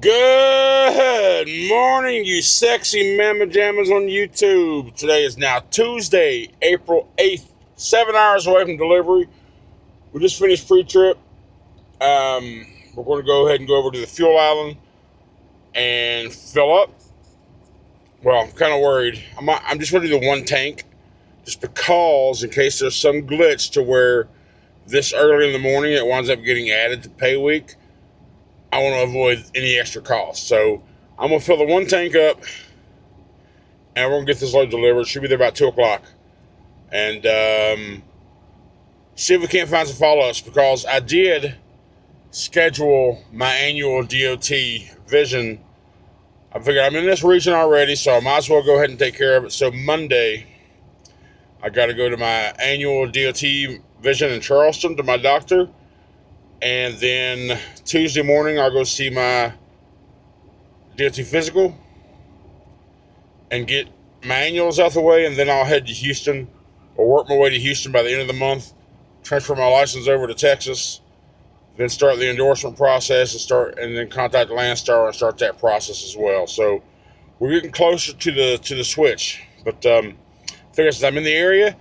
Good morning, you sexy mamma jammas on YouTube. Today is now Tuesday, April 8th, 7 hours away from delivery. We just finished pre-trip. We're going to go ahead and go over to the fuel island and fill up. Well, I'm kind of worried. I'm just going to do the one tank just because in case there's some glitch to where this early in the morning it winds up getting added to pay week. I want to avoid any extra costs. So I'm going to fill the one tank up and we're going to get this load delivered. Should be there about 2 o'clock. And see if we can't find some follow-ups because I did schedule my annual DOT vision. I figured I'm in this region already, so I might as well go ahead and take care of it. So Monday, I got to go to my annual DOT vision in Charleston to my doctor. And then Tuesday morning, I'll go see my DOT physical and get my annuals out the way. And then I'll head to Houston or work my way to Houston by the end of the month, transfer my license over to Texas, then start the endorsement process and then contact Landstar and start that process as well. So we're getting closer to the switch. But figure since I'm in the area,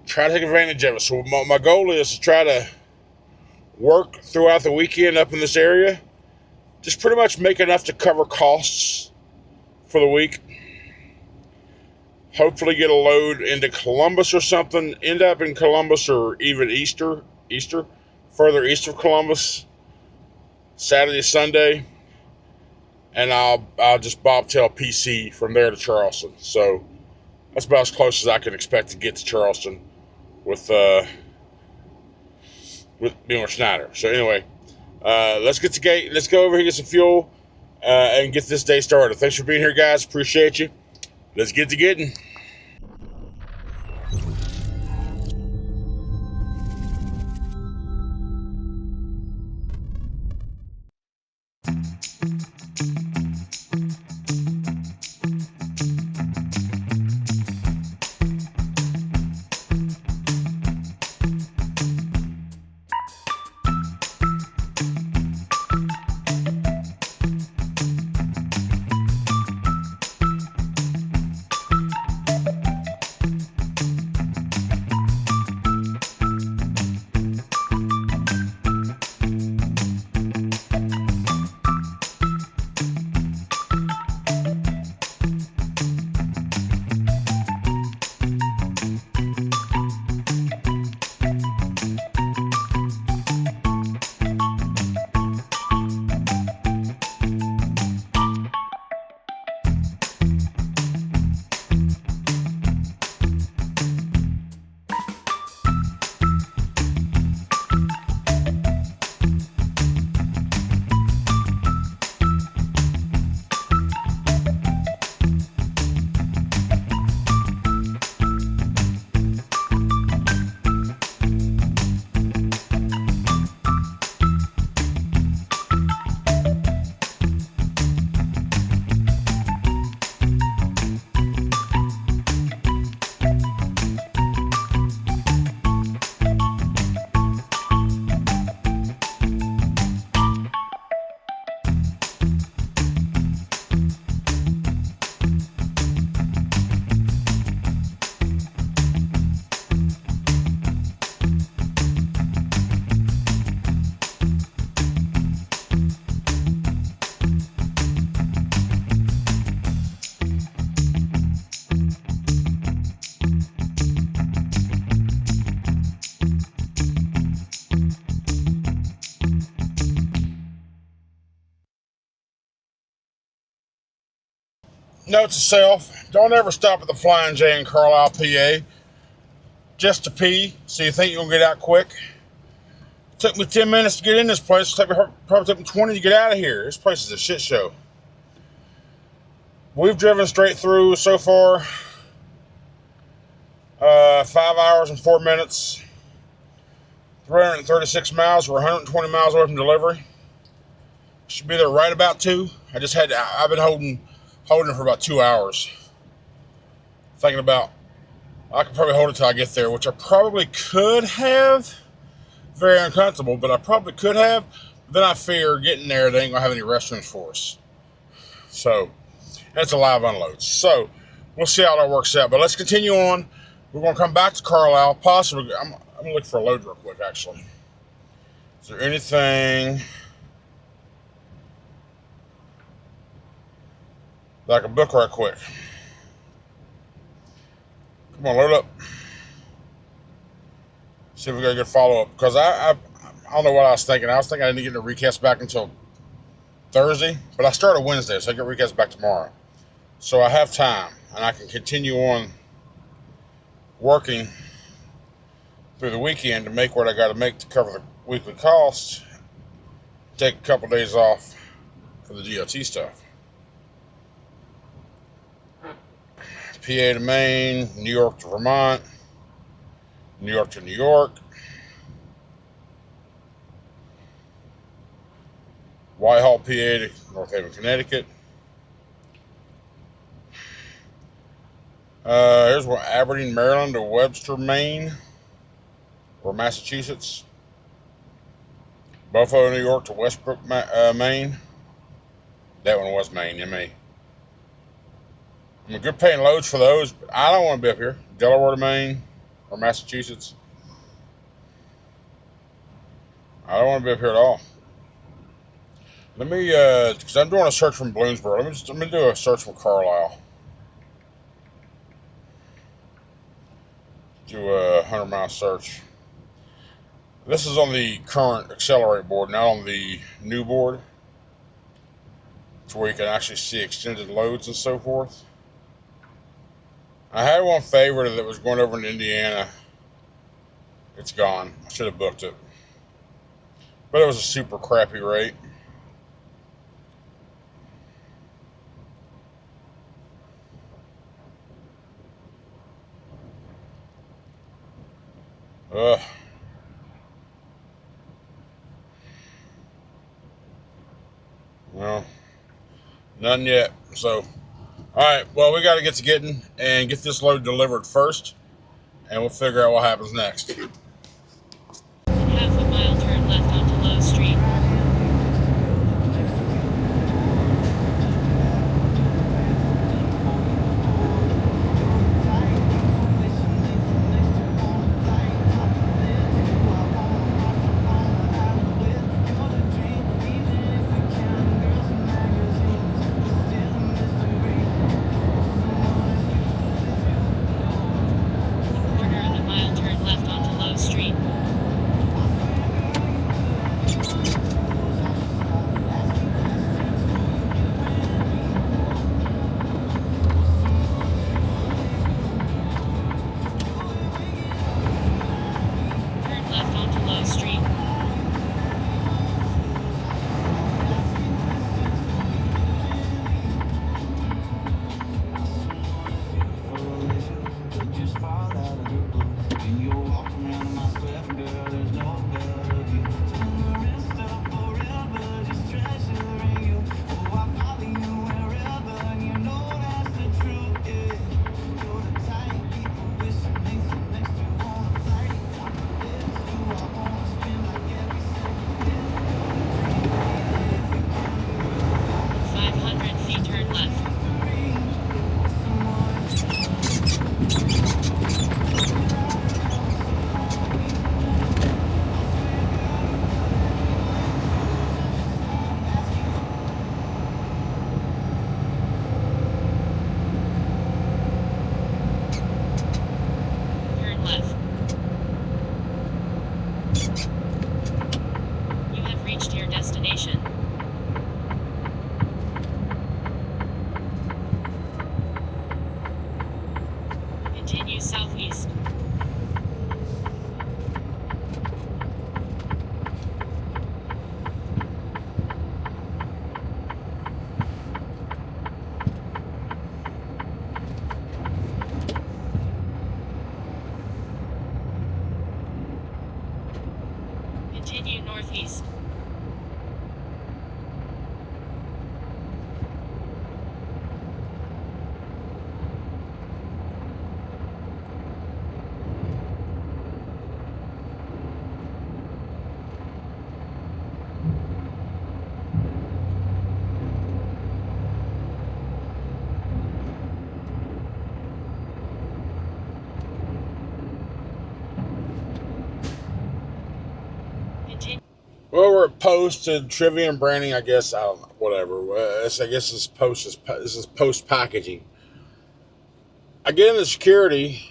try to take advantage of it. So my goal is to try to work throughout the weekend up in this area. Just pretty much make enough to cover costs for the week. Hopefully get a load into Columbus or something. End up in Columbus or even Easter, further east of Columbus, Saturday, Sunday. And I'll just bobtail PC from there to Charleston. So that's about as close as I can expect to get to Charleston with being with Schneider. So anyway, let's get the gate. Let's go over here and get some fuel and get this day started. Thanks for being here, guys. Appreciate you. Let's get to getting. Note to self, don't ever stop at the Flying J in Carlisle, PA, just to pee, so you think you're going to get out quick. It took me 10 minutes to get in this place. It probably took me 20 to get out of here. This place is a shit show. We've driven straight through so far 5 hours and 4 minutes, 336 miles. We're 120 miles away from delivery. Should be there right about 2. I've been holding for about 2 hours. Thinking about, I could probably hold it till I get there, which I probably could have. Very uncomfortable, but I probably could have. Then I fear getting there, they ain't gonna have any restrooms for us. So that's a live unload. So we'll see how that works out. But let's continue on. We're gonna come back to Carlisle. Possibly, I'm gonna look for a load real quick. Actually, is there anything that I can book right quick? Come on, load up. See if we got a good follow up. Because I don't know what I was thinking. I was thinking I didn't get the recast back until Thursday, but I started Wednesday, so I get recast back tomorrow. So I have time, and I can continue on working through the weekend to make what I got to make to cover the weekly costs. Take a couple days off for the DOT stuff. PA to Maine, New York to Vermont, New York to New York, Whitehall, PA to North Haven, Connecticut. Here's what Aberdeen, Maryland to Webster, Maine, or Massachusetts. Buffalo, New York to Westbrook, Maine. That one was Maine, MA. I'm good paying loads for those, but I don't want to be up here. Delaware to Maine or Massachusetts. I don't want to be up here at all. Let me, because I'm doing a search from Bloomsburg. Let me do a search from Carlisle. Do a 100-mile search. This is on the current Accelerate board, not on the new board. It's where you can actually see extended loads and so forth. I had one favorite that was going over in Indiana. It's gone. I should have booked it. But it was a super crappy rate. Ugh. Well, none yet. So, alright, well, we got to get to getting and get this load delivered first, and we'll figure out what happens next. Half a mile, turn left onto Low Street. Quarter of a mile, turn left onto Low Well, we're at post and trivia and branding. I guess I don't know. Whatever. I guess this post is this is post packaging. I get into security.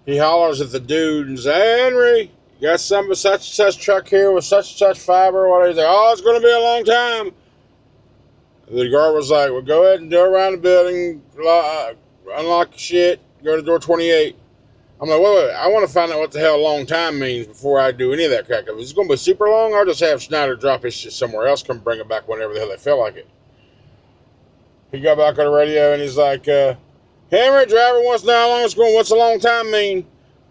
He hollers at the dude and says, "Hey, Henry, you got some of such and such truck here with such and such fiber?" What he's like, "Oh, it's going to be a long time." The guard was like, "Well, go ahead and go around the building, unlock your shit, go to door 28." I'm like, wait, I want to find out what the hell long time means before I do any of that crack. If it's going to be super long, I'll just have Schneider drop his shit somewhere else, come bring it back whenever the hell they feel like it. He got back on the radio and he's like, Henry, driver wants to know how long it's going, what's a long time mean?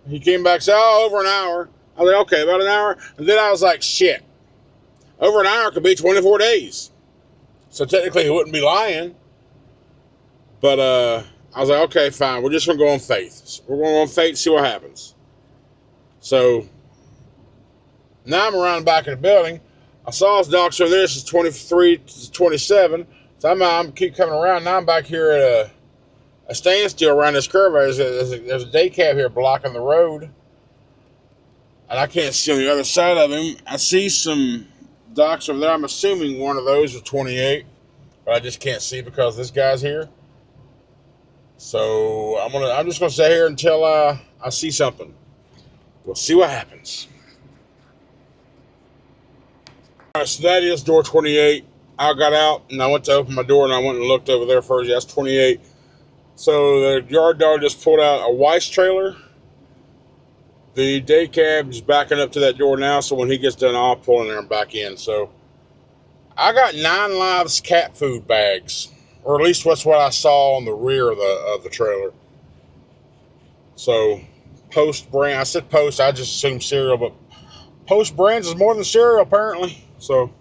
He came back and said, oh, over an hour. I was like, okay, about an hour. And then I was like, shit, over an hour could be 24 days. So technically he wouldn't be lying. But I was like, okay, fine. We're just going to go on faith. We're going to go on faith and see what happens. So now I'm around the back of the building. I saw this dock, so this is 23 to 27. So I'm keep coming around. Now I'm back here at a standstill around this curve. There's a day cab here blocking the road. And I can't see on the other side of him. I see some docks over there. I'm assuming one of those is 28. But I just can't see because this guy's here. So I'm just gonna stay here until I see something. We'll see what happens. All right, so that is door 28. I got out and I went to open my door and I went and looked over there first. Yeah, that's 28. So the yard dog just pulled out a Weiss trailer. The day cab is backing up to that door now, so when he gets done, I'll pull in there and back in. So I got 9 Lives cat food bags. Or at least that's what I saw on the rear of the trailer. So, Post brand. I said Post, I just assumed cereal, but Post brands is more than cereal, apparently. So,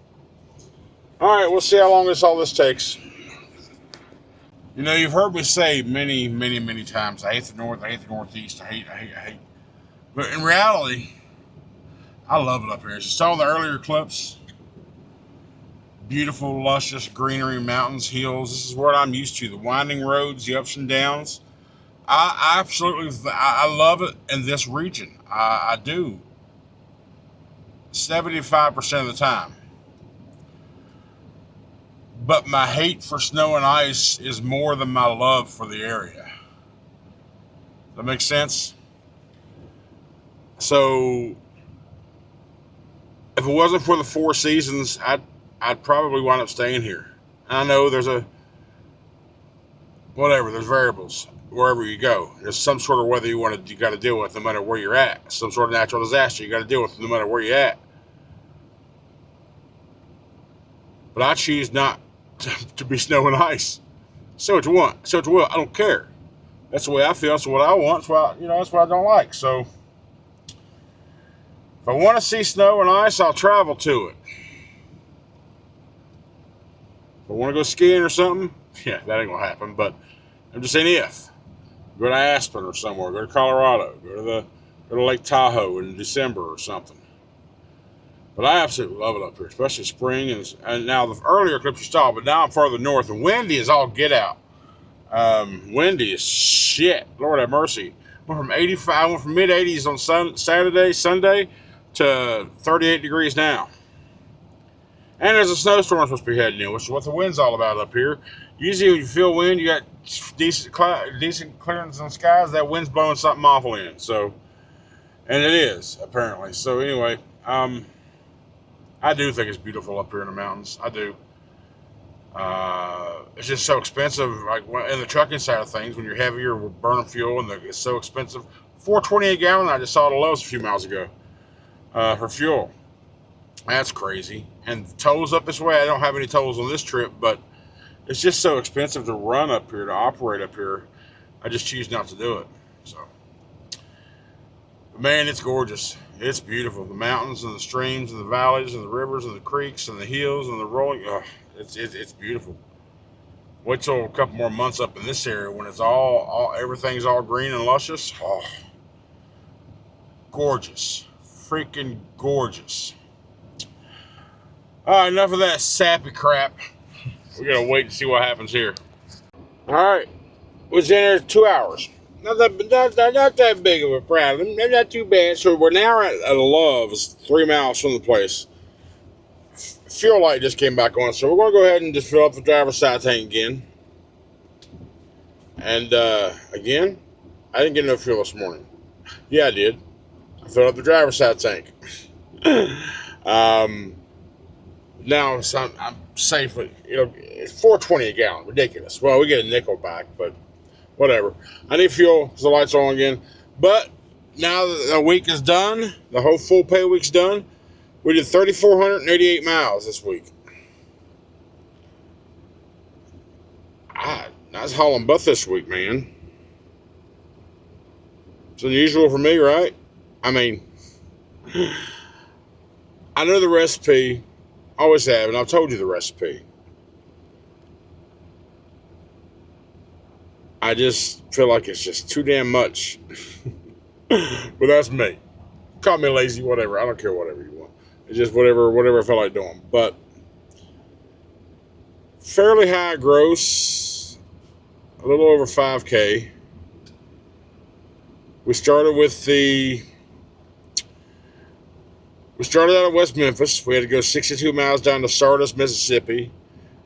alright, we'll see how long all this takes. You know, you've heard me say many, many, many times, I hate the North, I hate the Northeast, I hate. But in reality, I love it up here. You saw the earlier clips. Beautiful, luscious greenery, mountains, hills. This is what I'm used to. The winding roads, the ups and downs. I absolutely, I love it in this region. I do. 75% of the time. But my hate for snow and ice is more than my love for the area. Does that make sense? So, if it wasn't for the 4 seasons, I'd probably wind up staying here. And I know there's there's variables wherever you go. There's some sort of weather you got to deal with no matter where you're at. Some sort of natural disaster you got to deal with no matter where you're at. But I choose not to be snow and ice. Say what you want. Say what you will. I don't care. That's the way I feel. That's what I want. That's what I don't like. So if I want to see snow and ice, I'll travel to it. If I want to go skiing or something, yeah, that ain't gonna happen. But I'm just saying if. Go to Aspen or somewhere. Go to Colorado. Go to Lake Tahoe in December or something. But I absolutely love it up here, especially spring. And now the earlier clips you saw, but now I'm further north and windy is all get out. Windy is shit. Lord have mercy. Went from 85, went from mid 80s on Sunday to 38 degrees now. And there's a snowstorm supposed to be heading in, which is what the wind's all about up here. Usually when you feel wind, you got decent clearance in the skies, that wind's blowing something awful in. So, and it is, apparently. So anyway, I do think it's beautiful up here in the mountains. I do. It's just so expensive, like in the trucking side of things, when you're heavier with burning fuel, and it's so expensive. $4.28 a gallon, I just saw the lowest a few miles ago for fuel. That's crazy. And tolls up this way, I don't have any tolls on this trip, but it's just so expensive to run up here, to operate up here. I just choose not to do it. So, but man, it's gorgeous. It's beautiful. The mountains and the streams and the valleys and the rivers and the creeks and the hills and the rolling. It's beautiful. Wait till a couple more months up in this area when it's everything's all green and luscious. Oh, gorgeous. Freaking gorgeous. All right, enough of that sappy crap. We gotta wait and see what happens here. All right, was in there 2 hours. not that big of a problem. Not too bad. So we're now at Love's, 3 miles from the place. Fuel light just came back on, so we're going to go ahead and just fill up the driver's side tank again. And again, I didn't get no fuel this morning. Yeah, I did. I filled up the driver's side tank. Now I'm safe. It's $4.20 a gallon. Ridiculous. Well, we get a nickel back, but whatever. I need fuel because the light's on again. But now that the week is done, the whole full pay week's done, we did 3,488 miles this week. I was hauling butt this week, man. It's unusual for me, right? I mean, I know the recipe. Always have, and I've told you the recipe. I just feel like it's just too damn much. But that's me. Call me lazy, whatever. I don't care, whatever you want. It's just whatever I feel like doing. But fairly high gross, a little over 5K. We started out of West Memphis. We had to go 62 miles down to Sardis, Mississippi,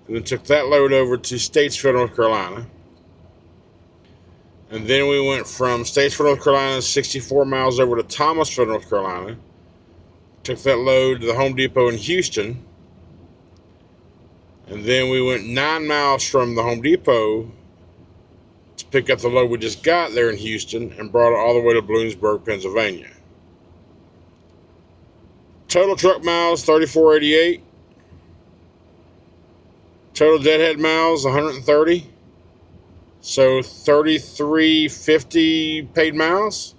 and then took that load over to Statesville, North Carolina. And then we went from Statesville, North Carolina, 64 miles over to Thomasville, North Carolina. Took that load to the Home Depot in Houston. And then we went 9 miles from the Home Depot to pick up the load we just got there in Houston and brought it all the way to Bloomsburg, Pennsylvania. Total truck miles, 3,488. Total deadhead miles, 130. So 3,350 paid miles.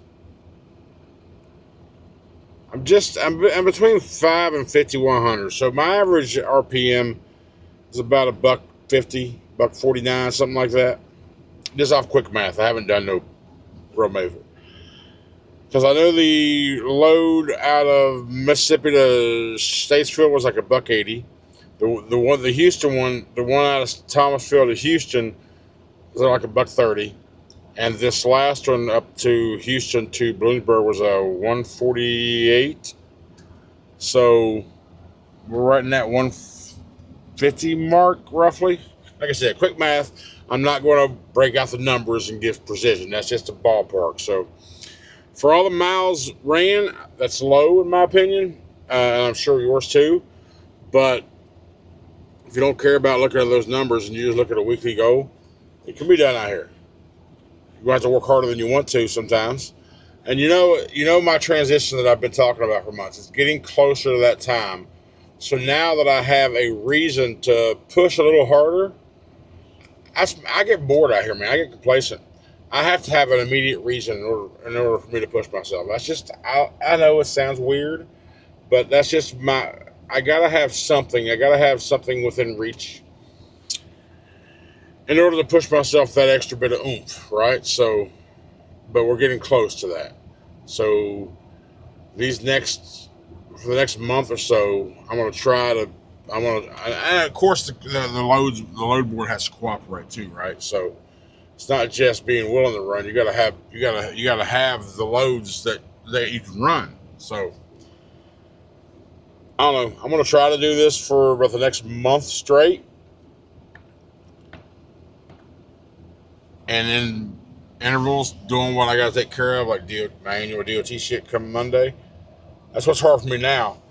I'm between 5 and 5,100. So my average RPM is about $1.50, $1.49, something like that. Just off quick math. I haven't done no real math. Because I know the load out of Mississippi to Statesville was like $1.80. The Houston one, the one out of Thomasville to Houston was like $1.30. And this last one up to Houston to Bloomsburg was a $1.48. So we're right in that 150 mark, roughly. Like I said, quick math. I'm not going to break out the numbers and give precision. That's just a ballpark. So for all the miles ran, that's low in my opinion, and I'm sure yours too. But if you don't care about looking at those numbers and you just look at a weekly goal, it can be done out here. You're going to have to work harder than you want to sometimes. And you know my transition that I've been talking about for months. It's getting closer to that time. So now that I have a reason to push a little harder, I get bored out here, man. I get complacent. I have to have an immediate reason in order for me to push myself. That's just, I know it sounds weird, but that's just I gotta have something. I gotta have something within reach in order to push myself that extra bit of oomph, right? So, but we're getting close to that. So, for the next month or so, and of course the load board has to cooperate too, right? So, it's not just being willing to run. You gotta have the loads that you can run. So I don't know. I'm gonna try to do this for about the next month straight, and in intervals doing what I gotta take care of, like my annual DOT shit come Monday. That's what's hard for me now.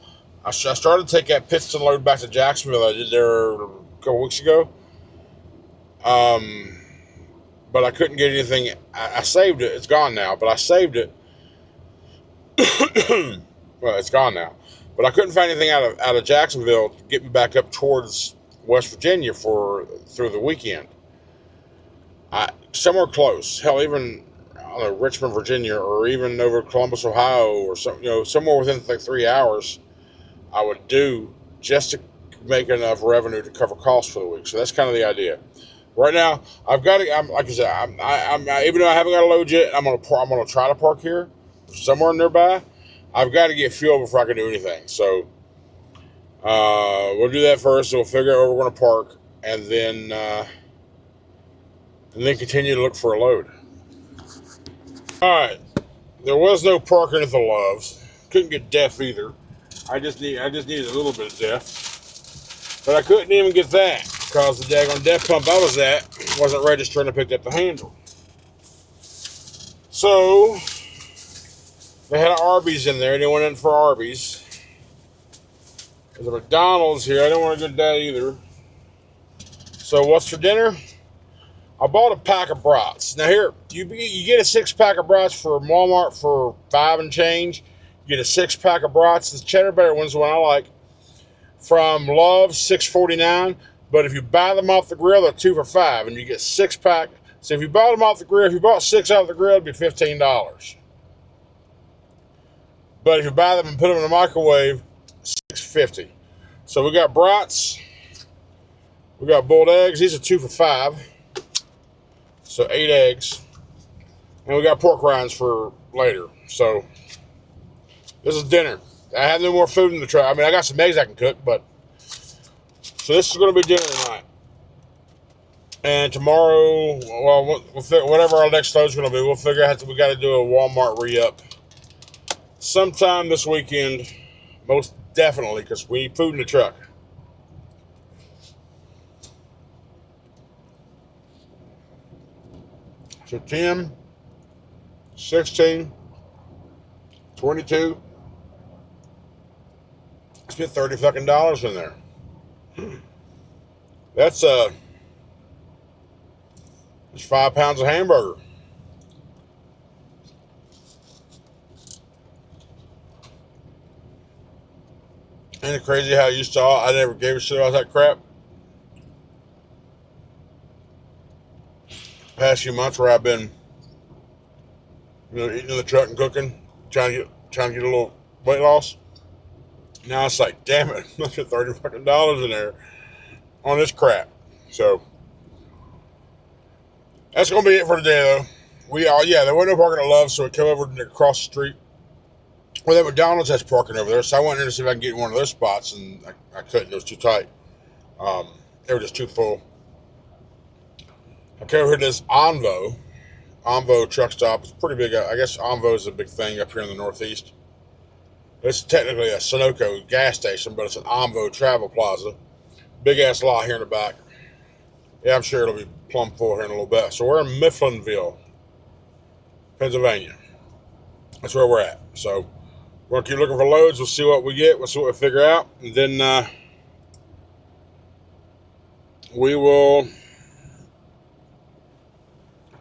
I started to take that Pittston load back to Jacksonville. I did there a couple weeks ago. But I couldn't get anything. I saved it. It's gone now, but I saved it. Well, it's gone now. But I couldn't find anything out of Jacksonville to get me back up towards West Virginia through the weekend. Somewhere close. Hell, even I don't know, Richmond, Virginia, or even over Columbus, Ohio, or somewhere within like 3 hours, I would do just to make enough revenue to cover costs for the week. So that's kind of the idea. Right now, I've got to. Like I said, I'm even though I haven't got a load yet, I'm gonna try to park here somewhere nearby. I've got to get fuel before I can do anything. So we'll do that first. So we'll figure out where we're gonna park, and then continue to look for a load. Alright. There was no parking at the Loves. Couldn't get def either. I just needed a little bit of def. But I couldn't even get that because the daggone def pump I was at wasn't registering. I picked up the handle. So they had an Arby's in there. They went in for Arby's. There's a McDonald's here. I don't want to go to that either. So what's for dinner? I bought a pack of brats. Now here, you get a 6-pack of brats for Walmart for $5 and change. You get a 6-pack of brats. The cheddar butter one's the one I like. From Love's, $6.49. But if you buy them off the grill, they're 2 for $5, and you get 6-pack. So if you bought them off the grill, if you bought 6 out of the grill, it'd be $15. But if you buy them and put them in the microwave, $6.50. So we got brats. We got boiled eggs. These are 2 for $5. So 8 eggs. And we got pork rinds for later. So this is dinner. I have no more food in the truck. I mean, I got some eggs I can cook, but so this is going to be dinner tonight. And tomorrow, well, whatever our next load's going to be, we'll figure out we got to do a Walmart re-up sometime this weekend, most definitely, because we need food in the truck. So 10, 16, 22. I spent $30 fucking in there. That's 5 pounds of hamburger. Ain't it crazy how I never gave a shit about that crap? Past few months where I've been, eating in the truck and cooking, trying to get a little weight loss. Now it's like, damn it, I spent $30 fucking in there on this crap. So that's gonna be it for today, though. There wasn't no parking at Love, so we come over across the street. Well, that McDonald's has parking over there, so I went in to see if I can get one of those spots, and I couldn't. It was too tight. They were just too full. I came over here to this Envo truck stop. It's pretty big. I guess Envo is a big thing up here in the Northeast. It's technically a Sunoco gas station, but it's an Envo travel plaza. Big ass lot here in the back. Yeah, I'm sure it'll be plumb full here in a little bit. So we're in Mifflinville, Pennsylvania. That's where we're at. So we're gonna keep looking for loads. We'll see what we get. We'll see what we figure out, and then we will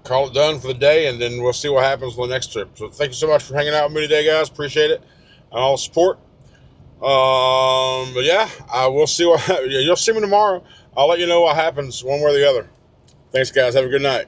call it done for the day, and then we'll see what happens on the next trip. So thank you so much for hanging out with me today, guys. Appreciate it and all the support. But yeah, I will see what you'll see me tomorrow. I'll let you know what happens one way or the other. Thanks, guys. Have a good night.